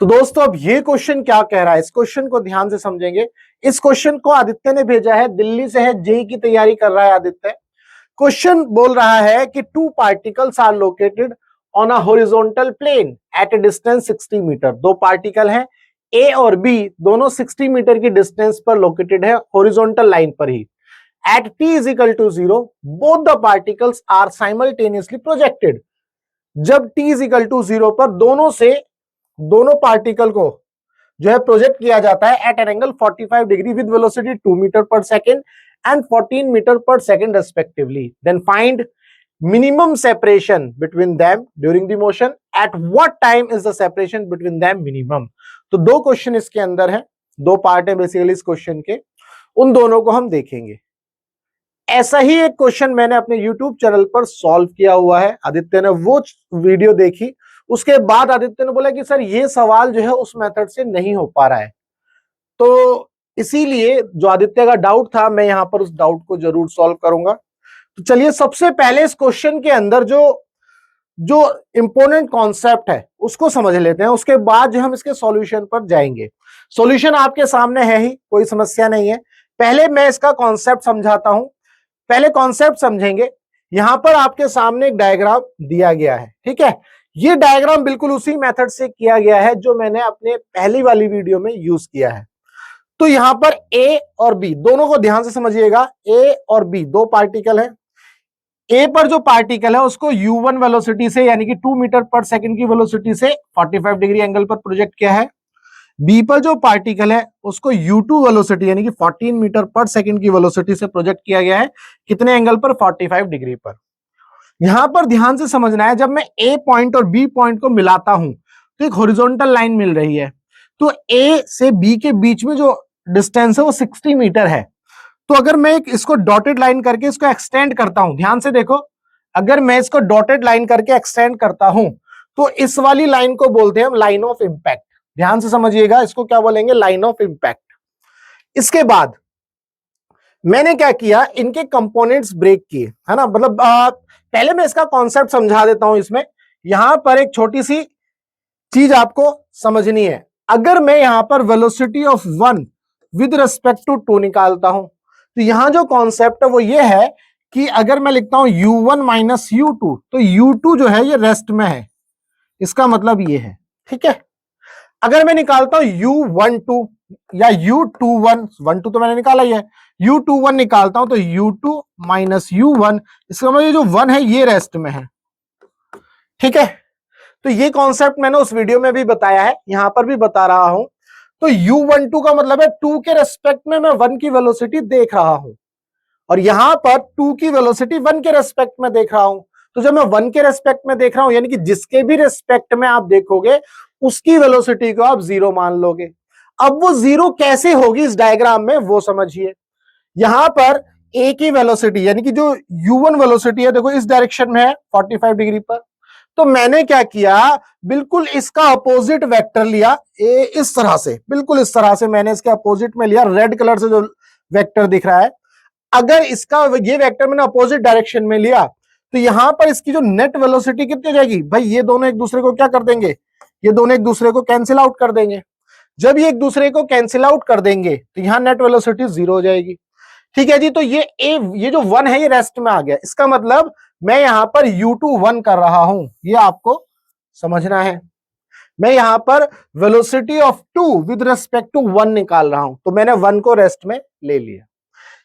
तो दोस्तों अब ये क्वेश्चन क्या कह रहा है, इस क्वेश्चन को ध्यान से समझेंगे। इस क्वेश्चन को आदित्य ने भेजा है, दिल्ली से है, जेई की तैयारी कर रहा है आदित्य। क्वेश्चन बोल रहा है कि two particles are located on a horizontal plane at a distance 60 metre. दो पार्टिकल हैं ए और बी, दोनों 60 मीटर की डिस्टेंस पर लोकेटेड है, हॉरिजॉन्टल लाइन पर ही। At t is equal to 0 both the particles are simultaneously projected। जब t is equal to 0 पर दोनों पार्टिकल को जो है प्रोजेक्ट किया जाता है at an angle 45 degree with velocity 2 metre per second and 14 metre per second respectively. Then find minimum separation between them during the motion. At what time is the separation between them minimum. तो दो question इसके अंदर है, दो part है basically इस question के, उन दोनों को हम देखेंगे। ऐसा ही एक क्वेश्चन मैंने अपने YouTube चैनल पर सॉल्व किया हुआ है, आदित्य ने वो वीडियो देखी, उसके बाद आदित्य ने बोला कि सर ये सवाल जो है उस मेथड से नहीं हो पा रहा है। तो इसीलिए जो आदित्य का डाउट था, मैं यहां पर उस डाउट को जरूर सॉल्व करूंगा। तो चलिए सबसे पहले इस क्वेश्चन के अंदर जो इंपोर्टेंट कॉन्सेप्ट है उसको समझ लेते हैं, उसके बाद जो हम इसके सॉल्यूशन पर जाएंगे। सॉल्यूशन आपके सामने है ही, कोई समस्या नहीं है। पहले मैं इसका कॉन्सेप्ट समझाता हूं, पहले कॉन्सेप्ट समझेंगे। यहां पर आपके सामने एक डायग्राम दिया गया है, ठीक है। ये डायग्राम बिल्कुल उसी मेथड से किया गया है जो मैंने अपने पहली वाली वीडियो में यूज किया है। तो यहां पर ए और बी दोनों को ध्यान से समझिएगा। ए और बी दो पार्टिकल है। ए पर जो पार्टिकल है उसको u1 वेलोसिटी से यानी कि 2 मीटर पर सेकंड की वेलोसिटी से 45 डिग्री एंगल पर प्रोजेक्ट किया है। बी पर जो पार्टिकल है उसको u2 वेलोसिटी यानी कि 14 मीटर पर सेकंड की वेलोसिटी से प्रोजेक्ट किया गया है, कितने एंगल पर, 45 डिग्री पर। यहां पर ध्यान से समझना है, जब मैं ए पॉइंट और बी पॉइंट को मिलाता हूं तो एक हॉरिजॉन्टल लाइन मिल रही है। तो ए से बी के बीच में जो डिस्टेंस है वो 60 मीटर है। तो अगर मैं इसको डॉटेड लाइन करके इसको एक्सटेंड करता हूं, ध्यान से देखो, अगर मैं इसको डॉटेड लाइन करके एक्सटेंड करता हूं तो इस वाली लाइन को बोलते हैं हम लाइन ऑफ इंपैक्ट। ध्यान से समझिएगा, इसको क्या बोलेंगे, लाइन ऑफ इंपैक्ट। इसके बाद मैंने क्या किया, इनके कंपोनेंट्स ब्रेक किए, है ना। मतलब पहले मैं इसका कॉन्सेप्ट समझा देता हूं। इसमें यहां पर एक छोटी सी चीज आपको समझनी है। अगर मैं यहां पर velocity of 1 with respect to 2 निकालता हूं तो यहां जो कॉन्सेप्ट है वो ये है कि अगर मैं लिखता हूं u1 माइनस u2 तो u2 जो है ये रेस्ट में है, इसका मतलब ये है, ठीक है। अगर मैं निकालता हूं u12 या u21, 12 तो मैंने निकाला ही है, u21 निकालता हूं तो u2 माइनस u1, इसका मतलब ये जो 1 है ये रेस्ट में है, ठीक है। तो ये कॉन्सेप्ट मैंने उस वीडियो में भी बताया है, यहां पर भी बता रहा हूं। तो u12 का मतलब है 2 के रेस्पेक्ट में मैं 1 की वेलोसिटी देख रहा हूं, और यहां पर 2 की वेलोसिटी 1 के रेस्पेक्ट में देख रहा हूं। तो जब मैं 1 के रेस्पेक्ट में देख रहा हूं यानी कि जिसके भी रेस्पेक्ट में आप देखोगे उसकी वेलोसिटी को आप 0 मान लोगे। अब वो 0 कैसे होगी इस डायग्राम में वो समझिए। यहां पर ए की वेलोसिटी यानी कि जो u1 वेलोसिटी है, देखो इस डायरेक्शन में है 45 डिग्री पर। तो मैंने क्या किया, बिल्कुल इसका अपोजिट वेक्टर लिया, ए इस तरह से, बिल्कुल इस तरह से मैंने इसके अपोजिट में लिया, रेड कलर से जो वेक्टर दिख रहा है। अगर इसका ये वेक्टर मैंने अपोजिट डायरेक्शन में लिया तो यहां पर इसकी जो नेट वेलोसिटी कितनी हो जाएगी भाई, ये दोनों एक दूसरे को क्या कर देंगे, ये दोनों एक दूसरे को कैंसिल आउट कर देंगे। जब ये एक दूसरे को कैंसिल आउट कर देंगे तो यहां नेट वेलोसिटी 0 हो जाएगी, ठीक है जी। तो ये जो 1 है ये रेस्ट में आ गया, इसका मतलब मैं यहां पर u2 1 कर रहा हूं, ये आपको समझना है। मैं यहां पर velocity of 2 with respect to 1 निकाल रहा हूं, तो मैंने 1 को रेस्ट में ले लिया।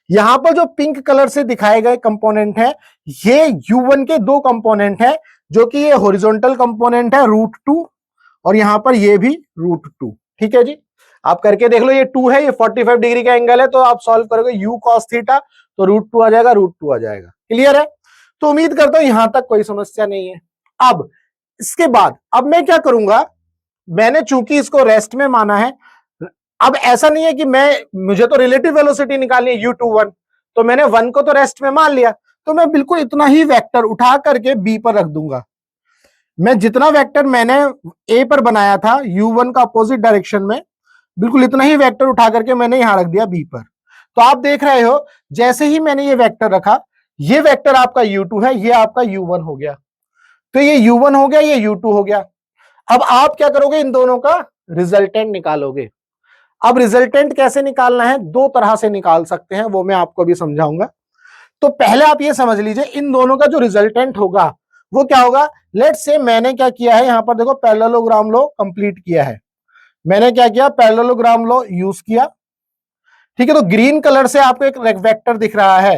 यहां पर जो पिंक कलर से दिखाए गए कंपोनेंट है, ये u1 के दो कंपोनेंट है, जो कि ये हॉरिजॉन्टल कंपोनेंट है √2 और यहां पर ये भी √2, ठीक है जी। आप करके देख लो, ये 2 है, ये 45 डिग्री का एंगल है, तो आप सॉल्व करोगे u cos थीटा तो √2 आ जाएगा, √2 आ जाएगा। क्लियर है? तो उम्मीद करता हूं यहां तक कोई समस्या नहीं है। अब इसके बाद अब मैं क्या करूंगा, मैंने चूंकि इसको रेस्ट में माना है, अब ऐसा नहीं है कि मुझे तो रिलेटिव वेलोसिटी निकालनी है u21, तो मैंने 1 को तो रेस्ट में मान लिया, तो मैं बिल्कुल इतना ही वेक्टर उठा करके b पर रख दूंगा। मैं जितना वेक्टर मैंने a पर बनाया था u1 का अपोजिट डायरेक्शन में, बिल्कुल इतना ही वेक्टर उठा करके मैंने यहां रख दिया b पर। तो आप देख रहे हो जैसे ही मैंने ये वेक्टर रखा, ये वेक्टर आपका u2 है, ये आपका u1 हो गया। तो ये u1 हो गया, ये u2 हो गया। अब आप क्या करोगे, इन दोनों का रिजल्टेंट निकालोगे। अब रिजल्टेंट कैसे निकालना है, दो तरह से निकाल सकते हैं, वो मैं आपको अभी समझाऊंगा। तो पहले आप ये समझ लीजिए इन दोनों का जो रिजल्टेंट होगा वो क्या होगा। लेट्स से मैंने क्या किया है, यहां पर देखो पैरेललोग्राम लॉ कंप्लीट किया है, मैंने क्या किया, पैरेललोग्राम लॉ यूज किया। ठीक है, तो ग्रीन कलर से आपको एक वेक्टर दिख रहा है,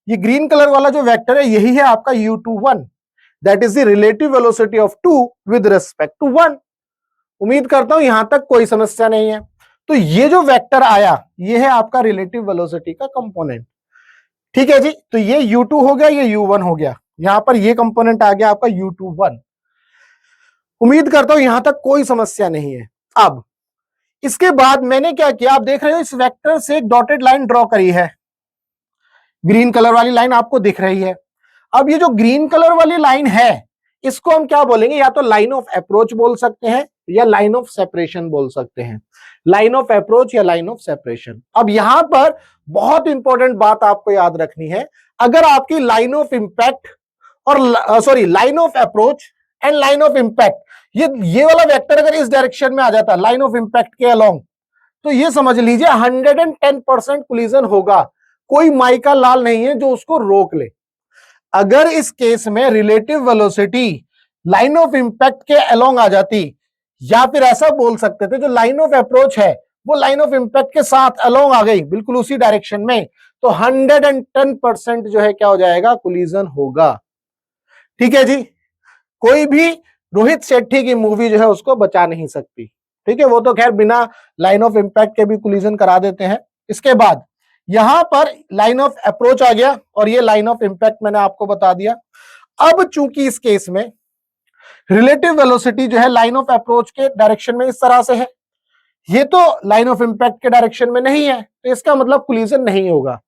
ये ग्रीन कलर वाला जो वेक्टर है यही है आपका u21, that is the relative velocity of 2 with respect to 1। उम्मीद करता हूं यहां तक कोई समस्या नहीं है। तो ये जो वेक्टर आया ये है आपका रिलेटिव वेलोसिटी का कंपोनेंट। ठीक है जी, तो ये u2 हो गया, ये u1 हो गया, यहां पर ये कंपोनेंट आ गया आपका u21। उम्मीद करता हूं यहां तक कोई समस्या नहीं है। अब इसके बाद मैंने क्या किया, आप देख रहे हो इस वेक्टर से एक डॉटेड लाइन ड्रॉ करी है, ग्रीन कलर वाली लाइन आपको दिख रही है। अब ये जो ग्रीन कलर वाली लाइन है इसको हम क्या बोलेंगे, या तो लाइन ऑफ अप्रोच बोल सकते हैं या लाइन ऑफ सेपरेशन बोल सकते हैं, लाइन ऑफ अप्रोच या लाइन ऑफ सेपरेशन। अब यहां पर बहुत इंपॉर्टेंट बात आपको याद रखनी है, अगर आपकी लाइन ऑफ इंपैक्ट और sorry line of approach and line of impact, ये वाला वेक्टर अगर इस डायरेक्शन में आ जाता लाइन ऑफ इंपैक्ट के अलोंग, तो ये समझ लीजिए 110% कोलिजन होगा, कोई माइका लाल नहीं है जो उसको रोक ले। अगर इस केस में relative velocity line of impact के अलोंग आ जाती, या फिर ऐसा बोल सकते थे जो लाइन ऑफ अप्रोच है वो लाइन ऑफ इंपैक्ट के साथ अलोंग आ गई बिल्कुल उसी डायरेक्शन में, तो 110% जो है क्या हो जाएगा, कोलिजन होगा। ठीक है जी, कोई भी रोहित शेट्टी की मूवी जो है उसको बचा नहीं सकती। ठीक है, वो तो खैर बिना लाइन ऑफ इंपैक्ट के भी कोलिजन करा देते हैं। इसके बाद यहां पर लाइन ऑफ अप्रोच आ गया और ये लाइन ऑफ इंपैक्ट मैंने आपको बता दिया। अब चूंकि इस केस में रिलेटिव वेलोसिटी जो है लाइन ऑफ अप्रोच के डायरेक्शन में इस तरह से है, ये तो लाइन ऑफ इंपैक्ट के डायरेक्शन में नहीं है, तो इसका मतलब कोलिजन नहीं होगा।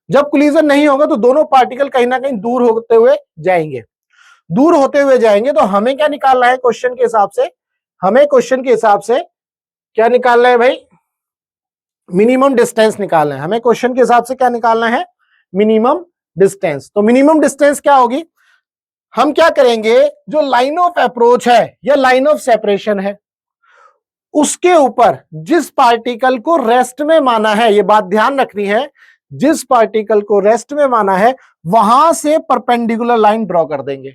जब कोलिजन नहीं होगा तो दोनों पार्टिकल कहीं ना कहीं दूर होते हुए जाएंगे, दूर होते हुए जाएंगे। तो हमें क्या निकालना है क्वेश्चन के हिसाब से, हमें क्वेश्चन के हिसाब से क्या निकालना है भाई, मिनिमम डिस्टेंस निकालना है। हमें क्वेश्चन के हिसाब से क्या निकालना है, मिनिमम डिस्टेंस। तो मिनिमम डिस्टेंस क्या होगी, हम क्या करेंगे, जो लाइन ऑफ अप्रोच है या लाइन ऑफ सेपरेशन है उसके ऊपर जिस पार्टिकल को रेस्ट में माना है, ये बात ध्यान रखनी है, जिस पार्टिकल को रेस्ट में माना है वहां से परपेंडिकुलर लाइन ड्रॉ कर देंगे।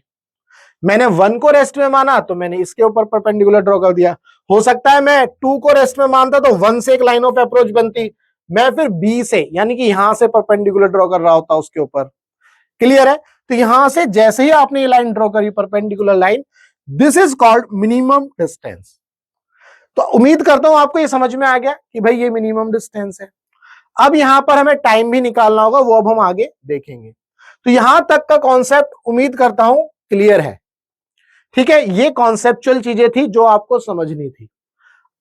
मैंने 1 को रेस्ट में माना तो मैंने इसके ऊपर परपेंडिकुलर ड्रॉ कर दिया। हो सकता है मैं 2 को रेस्ट में मानता तो 1 से एक लाइन ऑफ अप्रोच बनती, मैं फिर B से यानी कि यहां से परपेंडिकुलर ड्रॉ कर रहा होता उसके ऊपर। क्लियर है, तो यहां से जैसे ही आपने ये लाइन ड्रॉ करी perpendicular line, this is called minimum distance. तो उम्मीद करता हूं आपको ये समझ में आ गया कि भाई ये मिनिमम डिस्टेंस है। अब यहां पर हमें टाइम भी निकालना होगा, वो अब हम आगे देखेंगे। तो यहां तक का कॉन्सेप्ट उम्मीद करता हूं क्लियर है। ठीक है, ये कॉन्सेप्चुअल चीजें थी जो आपको समझनी थी।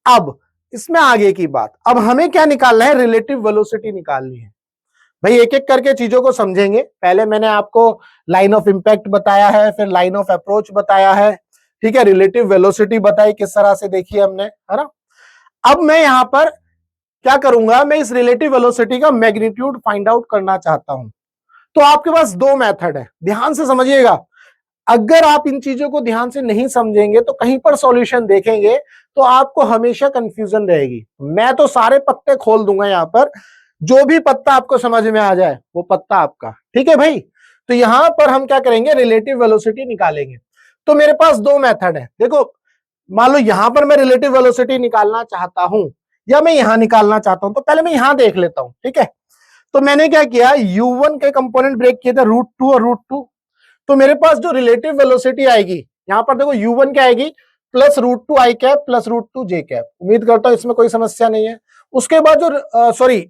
अब इसमें आगे की बात, अब हमें क्या निकालना है, रिलेटिव वेलोसिटी निकालनी है। भाई एक एक करके चीजों को समझेंगे। पहले मैंने आपको लाइन ऑफ इंपैक्ट बताया है, फिर लाइन ऑफ अप्रोच बताया है, ठीक है, रिलेटिव वेलोसिटी बताई किस तरह से देखी हमने, है ना। अब मैं यहां पर क्या करूंगा, मैं इस रिलेटिव वेलोसिटी का मैग्नीट्यूड फाइंड आउट करना चाहता हूं। तो आपके पास दो मेथड है, ध्यान से समझिएगा। अगर आप इन चीजों को ध्यान से नहीं समझेंगे तो कहीं पर सॉल्यूशन देखेंगे तो आपको हमेशा कंफ्यूजन रहेगी। मैं तो सारे पत्ते खोल दूंगा यहां पर, जो भी पत्ता आपको समझ में आ जाए वो पत्ता आपका। ठीक है भाई, तो यहां पर हम क्या करेंगे, रिलेटिव वेलोसिटी निकालेंगे। तो मेरे पास दो मेथड है। देखो मान लो यहां पर मैं रिलेटिव वेलोसिटी निकालना चाहता हूं या मैं यहां निकालना चाहता हूं, तो पहले मैं यहां देख लेता हूं। ठीक है, तो मैंने क्या किया, u1 के कंपोनेंट ब्रेक किए थे, √2 और √2। तो मेरे पास जो रिलेटिव वेलोसिटी आएगी यहां पर देखो u1 क्या आएगी, प्लस √2 आई कैप प्लस √2 जे कैप। उम्मीद करता हूं इसमें कोई समस्या नहीं है। उसके बाद जो सॉरी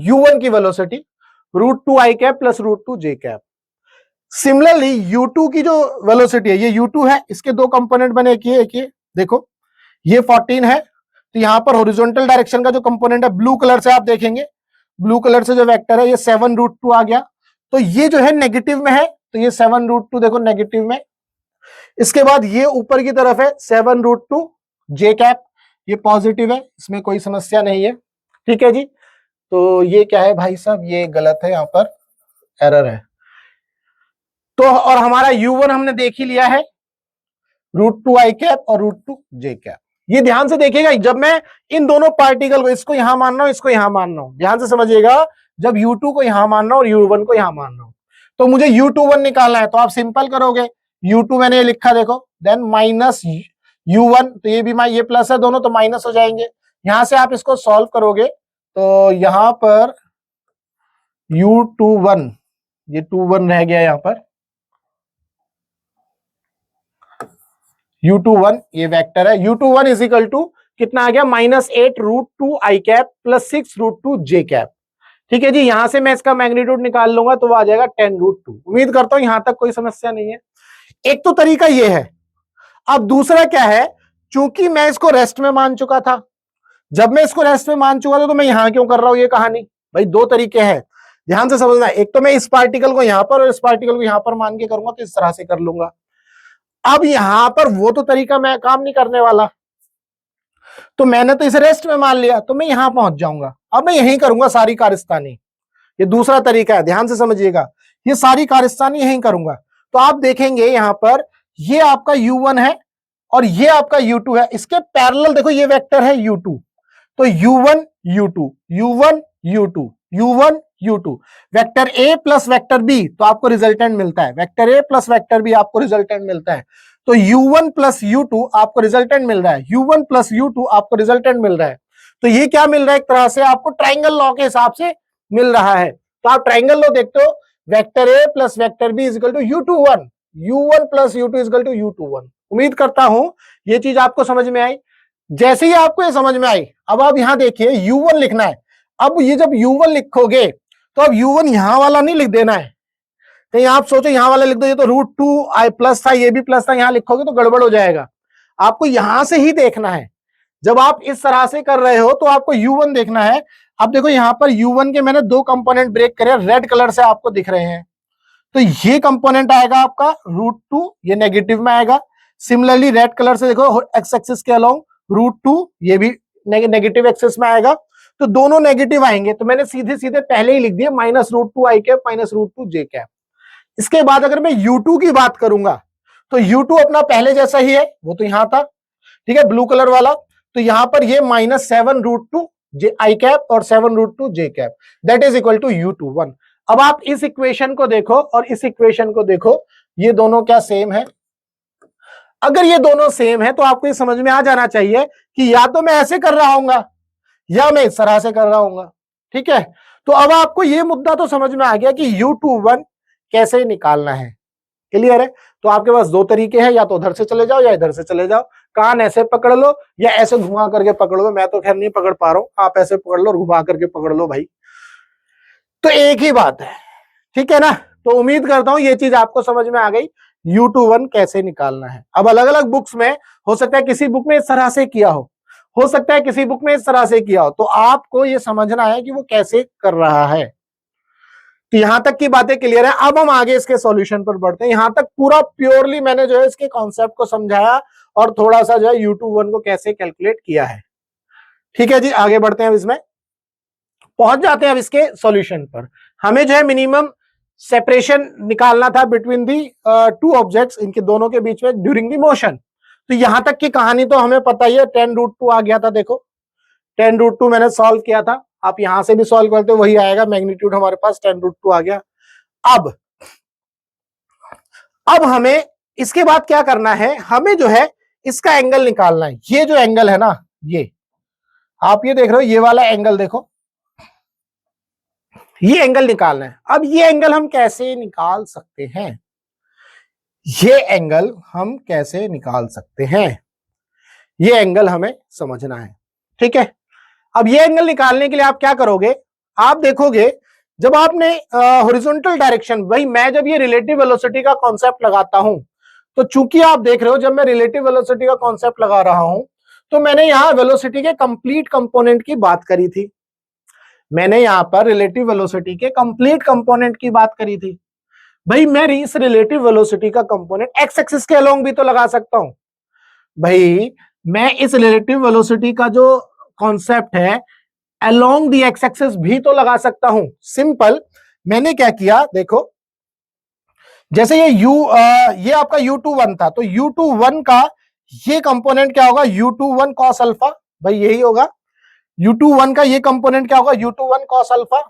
u1 की वेलोसिटी √2 आई कैप प्लस √2 जे कैप। सिमिलरली u2 की जो वेलोसिटी है, ये u2 है, इसके दो कंपोनेंट बने, एक ये देखो ये 14 है, तो यहां पर हॉरिजॉन्टल डायरेक्शन का जो कंपोनेंट है ब्लू कलर से आप देखेंगे, ब्लू कलर से जो वेक्टर है ये 7√2 आ गया, तो ये जो है नेगेटिव में है, तो ये 7√2 देखो नेगेटिव में। इसके बाद ये ऊपर की तरफ है 7√2 जे कैप, ये पॉजिटिव है, इसमें कोई समस्या नहीं है। ठीक है जी, तो ये क्या है भाई साहब, ये गलत है, यहां पर एरर है। तो और हमारा u1 हमने देख ही लिया है, √2 आई कैप और √2 जे कैप। ये ध्यान से देखिएगा, जब मैं इन दोनों पार्टिकल को, इसको यहां मान रहा हूं, इसको यहां मान रहा हूं, ध्यान से समझिएगा, जब U2 को यहां मान रहा हूं और U1 को यहां मान रहा हूं, तो मुझे U21 निकालना है, तो आप सिंपल करोगे, U2 मैंने ये लिखा देखो, देन माइनस U1, तो ये भी ये प्लस है दोनों, तो माइनस हो जाएंगे। यहां से आप इसको सॉल्व करोगे तो यहां पर U21, ये 21 रह गया यहां पर, U21 ये वेक्टर है, U21 इज इक्वल टू कितना आ गया, -8√2 I cap plus 6√2 J cap. ठीक है जी, यहां से मैं इसका मैग्नीट्यूड निकाल लूंगा तो वो आ जाएगा 10√2। उम्मीद करता हूं यहां तक कोई समस्या नहीं है। एक तो तरीका ये है। अब दूसरा क्या है, चूंकि मैं इसको रेस्ट में मान चुका था, जब मैं इसको रेस्ट में मान चुका था तो मैं यहां क्यों कर रहा हूं ये कहानी। भाई दो तरीके हैं, ध्यान से समझना। एक तो मैं इस पार्टिकल को यहां पर और इस पार्टिकल को यहां पर मान के करूंगा, तो इस तरह से कर लूंगा। अब यहां पर वो तो तरीका मैं काम नहीं करने वाला, तो मैंने तो इसे रेस्ट में मान लिया, तो मैं यहां पहुंच जाऊंगा। अब मैं यही करूंगा सारी कारस्तानी, ये दूसरा तरीका है, ध्यान से समझिएगा, ये सारी कारस्तानी यही करूंगा। तो आप देखेंगे यहां पर ये आपका U1 है और ये आपका U2 है, इसके पैरेलल देखो ये वेक्टर है U2, तो U1 U2 U1 U2 U1 U2, vector A plus vector B, तो आपको रिजल्टेंट मिलता है, vector A plus vector B आपको रिजल्टेंट मिलता है, तो U1 प्लस U2 आपको रिजल्टेंट मिल रहा है, U1 प्लस U2 आपको रिजल्टेंट मिल रहा है। तो ये क्या मिल रहा है, एक तरह से आपको ट्राइंगल लॉ के हिसाब से मिल रहा है। तो आप ट्राइंगल लॉ देखते हो, vector A plus vector B is equal to U21, U1 plus U2 is equal to U21। उम्मीद करता हूं ये चीज आपको समझ में आई। जैसे ही आपको ये समझ में आई, अब आप यहां देखिए U1 लिखना है। अब ये जब U1 लिखोगे तो अब U1 यहां वाला नहीं लिख देना है, कहीं आप सोचो यहां वाला लिख दो, ये तो √2 I प्लस था, ये भी प्लस था, यहां लिखोगे तो गड़बड़ हो जाएगा। आपको यहां से ही देखना है। जब आप इस तरह से कर रहे हो तो आपको U1 देखना है। अब देखो यहां पर U1 के मैंने दो कंपोनेंट ब्रेक करे, रेड कलर से आपको दिख रहे हैं, तो ये कंपोनेंट आएगा आपका √2, ये नेगेटिव में आएगा। सिमिलरली रेड कलर से देखो एक्स एक्सिस के अलोंग √2, ये भी नेगेटिव एक्सिस में आएगा, तो दोनों नेगेटिव आएंगे। तो मैंने सीधे सीधे पहले ही लिख दिया -√2 I कैप -√2 J कैप। इसके बाद अगर मैं U2 की बात करूंगा तो U2 अपना पहले जैसा ही है, वो तो यहां था, ठीक है, ब्लू कलर वाला, तो यहां पर ये -7√2 I कैप और 7√2 J कैप, that is equal to U21। अब आप इस इक्वेशन को देखो और इस इक्वेशन को देखो, ये दोनों क्या सेम है। अगर ये दोनों सेम है तो आपको ये समझ में आ जाना चाहिए कि या तो मैं ऐसे कर रहा हूंगा या मैं इस तरह से कर रहा हूंगा। ठीक है, तो अब आपको ये मुद्दा तो समझ में आ गया कि U21 कैसे निकालना है। क्लियर है? तो आपके पास दो तरीके हैं, या तो उधर से चले जाओ या इधर से चले जाओ। कान ऐसे पकड़ लो या ऐसे घुमा करके पकड़ लो, मैं तो खैर नहीं पकड़ पा रहा हूं, आप ऐसे पकड़ लो और घुमा करके पकड़ लो भाई, तो एक ही बात है। ठीक है ना? तो उम्मीद करता हूं ये चीज आपको समझ में आ गई, U21 कैसे निकालना है। अब अलग अलग बुक्स में हो सकता है किसी बुक में इस तरह से किया हो सकता है किसी बुक में इस तरह से किया हो, तो आपको ये समझना है कि वो कैसे कर रहा है। तो यहां तक की बातें क्लियर है। अब हम आगे इसके सॉल्यूशन पर बढ़ते हैं। यहां तक पूरा प्योरली मैंने जो है इसके कॉन्सेप्ट को समझाया और थोड़ा सा जो है U21 को कैसे कैलकुलेट किया है। ठीक है जी, आगे बढ़ते हैं। अब इसमें पहुंच जाते हैं अब इसके सॉल्यूशन पर। हमें जो है मिनिमम सेपरेशन निकालना था बिटवीन दी टू ऑब्जेक्ट्स, इनके दोनों के बीच में ड्यूरिंग दी मोशन। तो यहां तक की कहानी तो हमें पता ही है, 10√2 आ गया था। देखो 10√2 मैंने सॉल्व किया था, आप यहां से भी सॉल्व करते हो वही आएगा, मैग्नीट्यूड हमारे पास 10√2 आ गया। अब हमें इसके बाद क्या करना है, हमें जो है इसका एंगल निकालना है। ये जो एंगल है ना, ये आप ये देख रहे हो, ये वाला एंगल देखो, ये एंगल निकालना है। अब ये एंगल हम कैसे निकाल सकते हैं, ये एंगल हम कैसे निकाल सकते हैं, ये एंगल हमें समझना है। ठीक है, अब ये एंगल निकालने के लिए आप क्या करोगे, आप देखोगे जब आपने हॉरिजॉन्टल डायरेक्शन, भाई मैं जब ये रिलेटिव वेलोसिटी का कॉन्सेप्ट लगाता हूं, तो चूंकि आप देख रहे हो जब मैं रिलेटिव वेलोसिटी का कॉन्सेप्ट लगा रहा हूं, तो मैंने यहां वेलोसिटी के कंप्लीट कंपोनेंट की बात करी थी। मैंने यहां पर रिलेटिव वेलोसिटी के कंप्लीट कंपोनेंट की बात करी थी। भाई मैं इस रिलेटिव वेलोसिटी का कंपोनेंट एक्स एक्सिस के अलोंग भी तो लगा सकता हूं। भाई मैं इस रिलेटिव वेलोसिटी का जो कॉन्सेप्ट है अलोंग दी एक्स एक्सिस भी तो लगा सकता हूं। सिंपल, मैंने क्या किया देखो, जैसे ये ये आपका U21 था, तो U21 का ये कंपोनेंट क्या होगा, U21 cos अल्फा, भाई यही होगा U21 का ये कंपोनेंट क्या होगा, U21 cos अल्फा।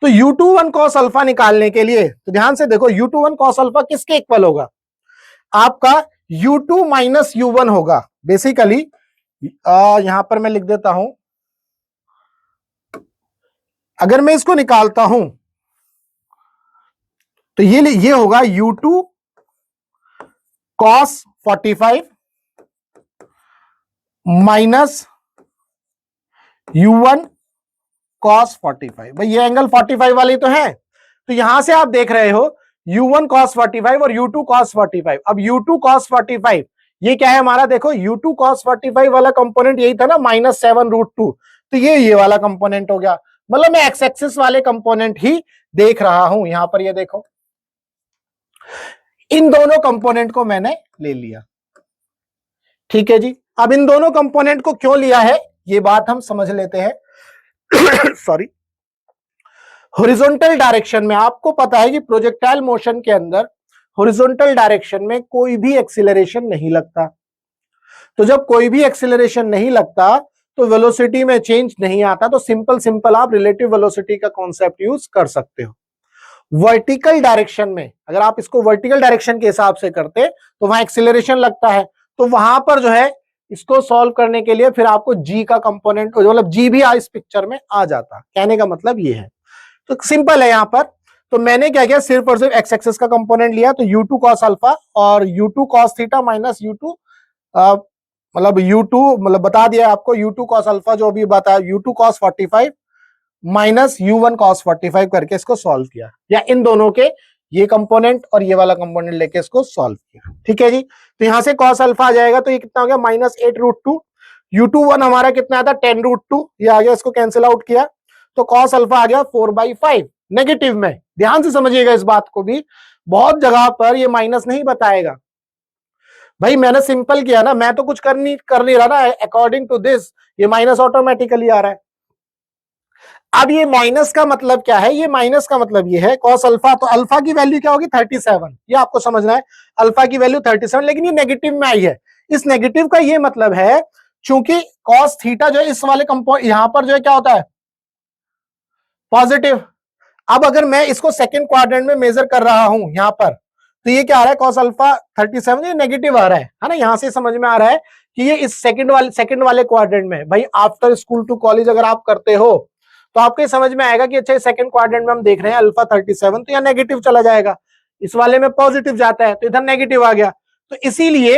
तो U21 cos अल्फा निकालने के लिए तो ध्यान से देखो, U21 cos अल्फा किसके इक्वल होगा, आपका U2 माइनस U1 होगा बेसिकली। यहां पर मैं लिख देता हूं, अगर मैं इसको निकालता हूं तो ये होगा U2 cos 45 minus U1 cos 45। भाई ये एंगल 45 वाली तो है, तो यहां से आप देख रहे हो U1 cos 45 और U2 cos 45। अब U2 cos 45 ये क्या है हमारा, देखो U2 cos 45 वाला कंपोनेंट यही था ना, -7√2, तो ये वाला कंपोनेंट हो गया। मतलब मैं एक्स एक्सिस वाले कंपोनेंट ही देख रहा हूं यहां पर, ये देखो इन दोनों कंपोनेंट को मैंने ले लिया। ठीक है जी, अब इन दोनों कंपोनेंट को क्यों लिया है ये बात हम समझ लेते हैं। सॉरी, हॉरिजॉन्टल डायरेक्शन में आपको पता है कि प्रोजेक्टाइल मोशन के अंदर हॉरिजॉन्टल डायरेक्शन में कोई भी एक्सीलरेशन नहीं लगता। तो जब कोई भी एक्सीलरेशन नहीं लगता तो वेलोसिटी में चेंज नहीं आता, तो सिंपल आप रिलेटिव वेलोसिटी का कॉन्सेप्ट यूज कर सकते हो। वर्टिकल डायरेक्शन में अगर आप इसको वर्टिकल डायरेक्शन के हिसाब से करते तो वहां एक्सीलरेशन लगता है, तो वहां पर जो है इसको सॉल्व करने के लिए फिर आपको जी का कंपोनेंट, मतलब जी भी इस पिक्चर में आ जाता। कहने का मतलब ये है, तो सिंपल है यहां पर। तो मैंने क्या किया, सिर्फ और सिर्फ एक्स एक्सिस का कंपोनेंट लिया, तो U2 cos अल्फा और U2 cos theta minus U2 मतलब U2 मतलब बता दिया आपको, U2 cos अल्फा जो भी बताया, U2 cos 45 minus U1 cos 45 करके इसको सॉल्व किया, या इन दोनों के ये कंपोनेंट और ये वाला कंपोनेंट लेके इसको सॉल्व किया। ठीक है जी, तो यहां से cos अल्फा आ जाएगा, तो ये कितना हो गया, -8√2। U21 हमारा कितना आता, 10√2, ये आ गया, इसको कैंसिल आउट किया, तो cos अल्फा आ गया 4/5 नेगेटिव में। ध्यान से समझिएगा इस बात को भी, बहुत जगह पर ये माइनस नहीं बताएगा। भाई मैंने सिंपल किया ना, मैं तो कुछ कर नहीं रहा ना, अकॉर्डिंग टू दिस ये माइनस ऑटोमेटिकली आ रहा है। अब ये माइनस का मतलब क्या है, ये माइनस का मतलब ये है cos अल्फा, तो अल्फा की वैल्यू क्या होगी 37, ये आपको समझना है, अल्फा की वैल्यू 37, लेकिन ये नेगेटिव में आई है। इस नेगेटिव का ये मतलब है चूंकि cos थीटा जो है इस वाले कंपोनेंट यहां पर जो है क्या होता है, पॉजिटिव। अब अगर मैं इसको सेकंड क्वाड्रेंट में मेजर कर रहा हूं यहां पर, तो ये क्या आ रहा है, cos अल्फा 37, ये नेगेटिव आ रहा है ना, यहां से समझ में आ रहा है कि ये इस सेकंड वाले क्वाड्रेंट में, भाई आफ्टर स्कूल टू कॉलेज अगर आप करते हो तो आपको ये समझ में आएगा कि अच्छा सेकंड क्वाड्रेंट में हम देख रहे हैं अल्फा 37, तो यहाँ नेगेटिव चला जाएगा, इस वाले में पॉजिटिव जाता है, तो इधर नेगेटिव आ गया। तो इसीलिए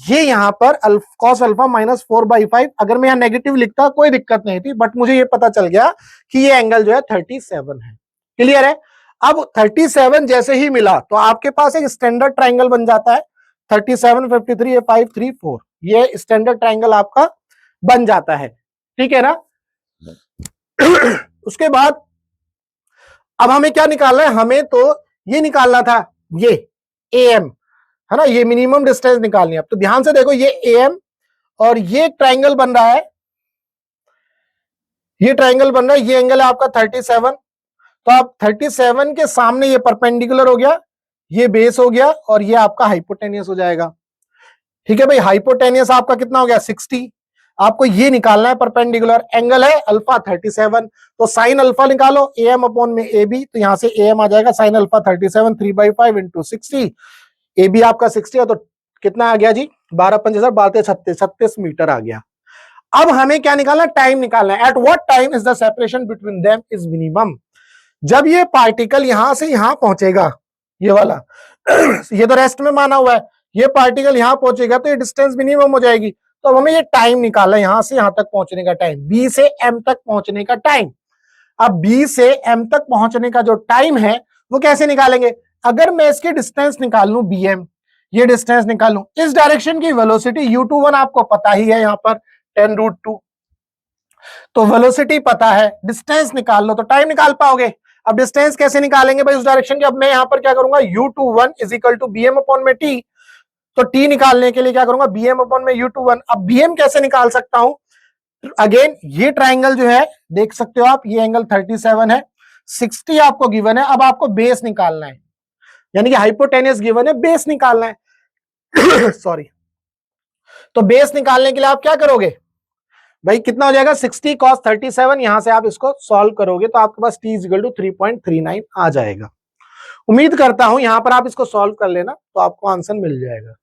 ये यहाँ पर cos अल्फा -4/5, अगर मैं यहाँ नेगेटिव लिखता कोई दिक्कत नहीं थी, बट मुझे ये पता चल गया कि ये एंगल जो है 37 है। क्लियर है। अब 37 जैसे ही मिला तो आपके पास एक स्टैंडर्ड ट्राइंगल बन जाता है, 37, 53, 5, 3, 4, ये स्टैंडर्ड ट्राइंगल आपका बन जाता है। ठीक है ना। उसके बाद अब हमें क्या निकालना है, हमें तो ये निकालना था, ये AM है ना, ये मिनिमम डिस्टेंस निकालनी है। अब तो ध्यान से देखो, ये AM और ये ट्राइंगल बन रहा है, ये ट्राइंगल बन रहा है, ये एंगल है आपका 37, तो आप 37 के सामने ये परपेंडिकुलर हो गया, ये बेस हो गया, और ये आपका हाइपोटेनियस हो जाएगा। ठीक है भाई, हाइपोटेनियस आपका कितना हो गया 60, आपको ये निकालना है परपेंडिकुलर, एंगल है अल्फा 37, तो साइन अल्फा निकालो AM अपॉन में AB, तो यहां से AM आ जाएगा साइन अल्फा 37 3/5 इंटू 60, AB आपका 60 है, तो कितना आ गया जी 12×5=36 मीटर आ गया। अब हमें क्या निकालना, टाइम निकालना है, eight what time is the separation between them is minimum. जब ये पार्टिकल यहां से यहां पहुंचेगा, ये वाला ये तो रेस्ट में माना हुआ है, ये पार्टिकल यहां पहुंचेगा तो ये डिस्टेंस मिनिमम हो जाएगी। तो अब हमें ये टाइम निकालना है, यहां से यहां तक पहुंचने का टाइम, B से M तक पहुंचने का टाइम। अब B से M तक पहुंचने का जो टाइम है वो कैसे निकालेंगे, अगर मैं इसकी डिस्टेंस निकाल लूं BM, ये डिस्टेंस निकाल लूं, इस डायरेक्शन की वेलोसिटी U21 आपको पता ही है, यहां पर 10√2, तो वेलोसिटी पता है, डिस्टेंस निकाल लो तो टाइम निकाल पाओगे। अब डिस्टेंस कैसे निकालेंगे भाई उस डायरेक्शन की, अब मैं यहां पर क्या करूंगा, U21 = BM अपॉन में T, तो T निकालने के लिए क्या करूंगा, BM अपॉन में U21। अब BM कैसे निकाल सकता हूं, अगेन ये ट्राइंगल जो है देख सकते हो आप, ये एंगल 37 है, 60 आपको गिवन है, अब आपको बेस निकालना है, यानी कि हाइपोटेनियस गिवन है, बेस निकालना है। सॉरी, तो बेस निकालने के लिए आप क्या करोगे भाई, कितना हो जाएगा 60 cos 37, यहां से आप इसको सॉल्व करोगे तो आपके पास t इक्वल टू 3.39 आ जाएगा। उम्मीद करता हूं यहां पर आप इसको सॉल्व कर लेना तो आपको आंसर मिल जाएगा।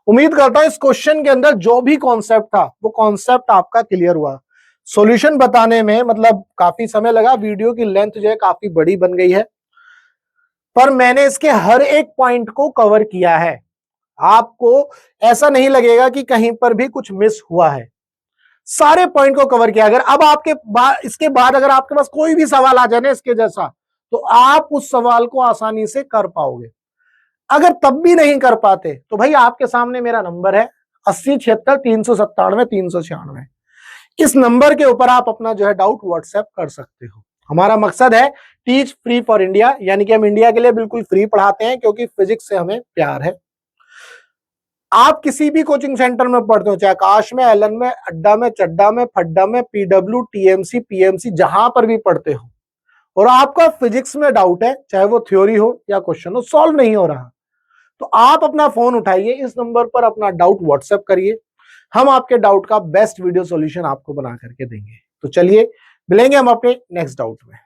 उम्मीद करता हूं इस क्वेश्चन के अंदर जो भी कॉन्सेप्ट था वो कॉन्सेप्ट आपका क्लियर हुआ। सॉल्यूशन बताने में मतलब काफी समय लगा, वीडियो की लेंथ जो है काफी बड़ी बन गई है, पर मैंने इसके हर एक पॉइंट को कवर किया है। आपको ऐसा नहीं लगेगा कि कहीं पर भी कुछ मिस हुआ है, सारे पॉइंट को कवर किया। अगर अब आपके इसके बाद अगर आपके पास कोई भी सवाल आ जाए ना इसके जैसा, तो आप उस सवाल को आसानी से कर पाओगे। अगर तब भी नहीं कर पाते तो भाई आपके सामने मेरा नंबर है 8076 397 396। इस नंबर के ऊपर आप अपना जो है डाउट व्हाट्सएप कर सकते हो। हमारा मकसद है टीच फ्री फॉर इंडिया, यानी कि हम इंडिया के लिए बिल्कुल फ्री पढ़ाते हैं, क्योंकि फिजिक्स से हमें प्यार है। आप किसी भी कोचिंग सेंटर में पढ़ते हो, चाहे आकाश में, एलन में, अड्डा में, चड्डा में, फड्डा में, पीडब्ल्यू, टीएमसी, पीएमसी, जहां पर भी पढ़ते हो और आपका फिजिक्स में डाउट है, चाहे वो थ्योरी हो या क्वेश्चन हो, सॉल्व नहीं हो रहा, तो आप अपना फोन उठाइए, इस नंबर पर अपना डाउट व्हाट्सएप करिए, हम आपके डाउट का बेस्ट वीडियो सॉल्यूशन आपको बना करके देंगे। तो चलिए मिलेंगे हम अपने नेक्स्ट डाउट में।